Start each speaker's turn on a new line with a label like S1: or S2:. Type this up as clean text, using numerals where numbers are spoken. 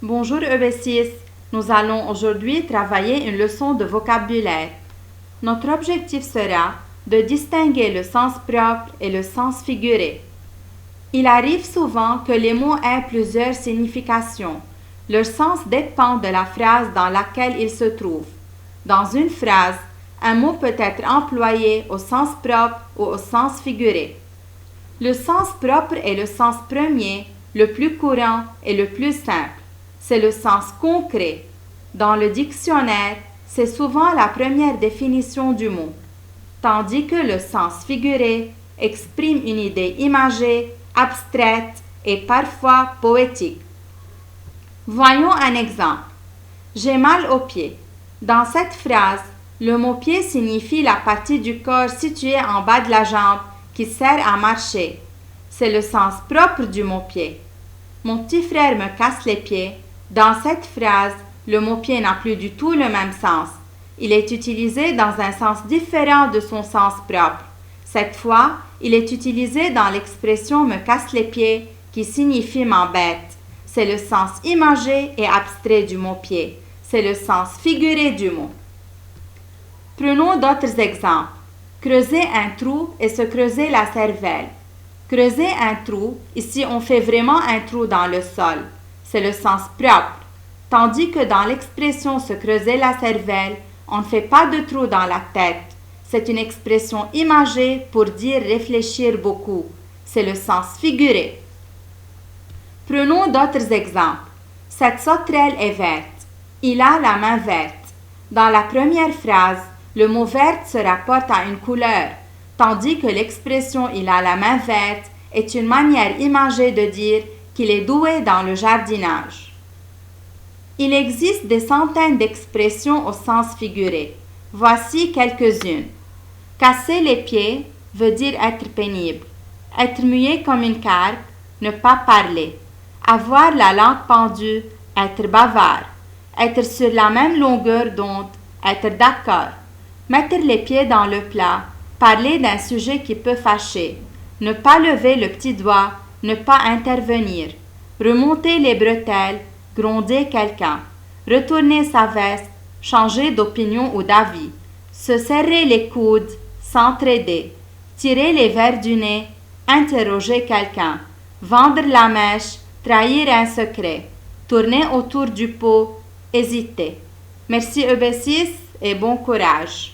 S1: Bonjour EB6, nous allons aujourd'hui travailler une leçon de vocabulaire. Notre objectif sera de distinguer le sens propre et le sens figuré. Il arrive souvent que les mots aient plusieurs significations. Leur sens dépend de la phrase dans laquelle ils se trouvent. Dans une phrase, un mot peut être employé au sens propre ou au sens figuré. Le sens propre est le sens premier, le plus courant et le plus simple. C'est le sens concret. Dans le dictionnaire, c'est souvent la première définition du mot, tandis que le sens figuré exprime une idée imagée, abstraite et parfois poétique. Voyons un exemple. J'ai mal aux pieds. Dans cette phrase, le mot pied signifie la partie du corps située en bas de la jambe qui sert à marcher. C'est le sens propre du mot pied. Mon petit frère me casse les pieds. Dans cette phrase, le mot pied n'a plus du tout le même sens. Il est utilisé dans un sens différent de son sens propre. Cette fois, il est utilisé dans l'expression me casse les pieds qui signifie m'embête. C'est le sens imagé et abstrait du mot pied. C'est le sens figuré du mot. Prenons d'autres exemples. Creuser un trou et se creuser la cervelle. Creuser un trou, ici on fait vraiment un trou dans le sol. C'est le sens propre. Tandis que dans l'expression se creuser la cervelle, on ne fait pas de trou dans la tête. C'est une expression imagée pour dire réfléchir beaucoup. C'est le sens figuré. Prenons d'autres exemples. Cette sauterelle est verte. Il a la main verte. Dans la première phrase, le mot verte se rapporte à une couleur, tandis que l'expression il a la main verte est une manière imagée de dire qu'il est doué dans le jardinage. Il existe des centaines d'expressions au sens figuré. Voici quelques-unes. Casser les pieds veut dire être pénible. Être muet comme une carpe, ne pas parler. Avoir la langue pendue, être bavard. Être sur la même longueur d'onde, être d'accord. Mettre les pieds dans le plat, parler d'un sujet qui peut fâcher. Ne pas lever le petit doigt, ne pas intervenir. Remonter les bretelles, gronder quelqu'un. Retourner sa veste, changer d'opinion ou d'avis. Se serrer les coudes, s'entraider. Tirer les verres du nez, interroger quelqu'un. Vendre la mèche, trahir un secret. Tourner autour du pot, hésiter. Merci EB6 et bon courage.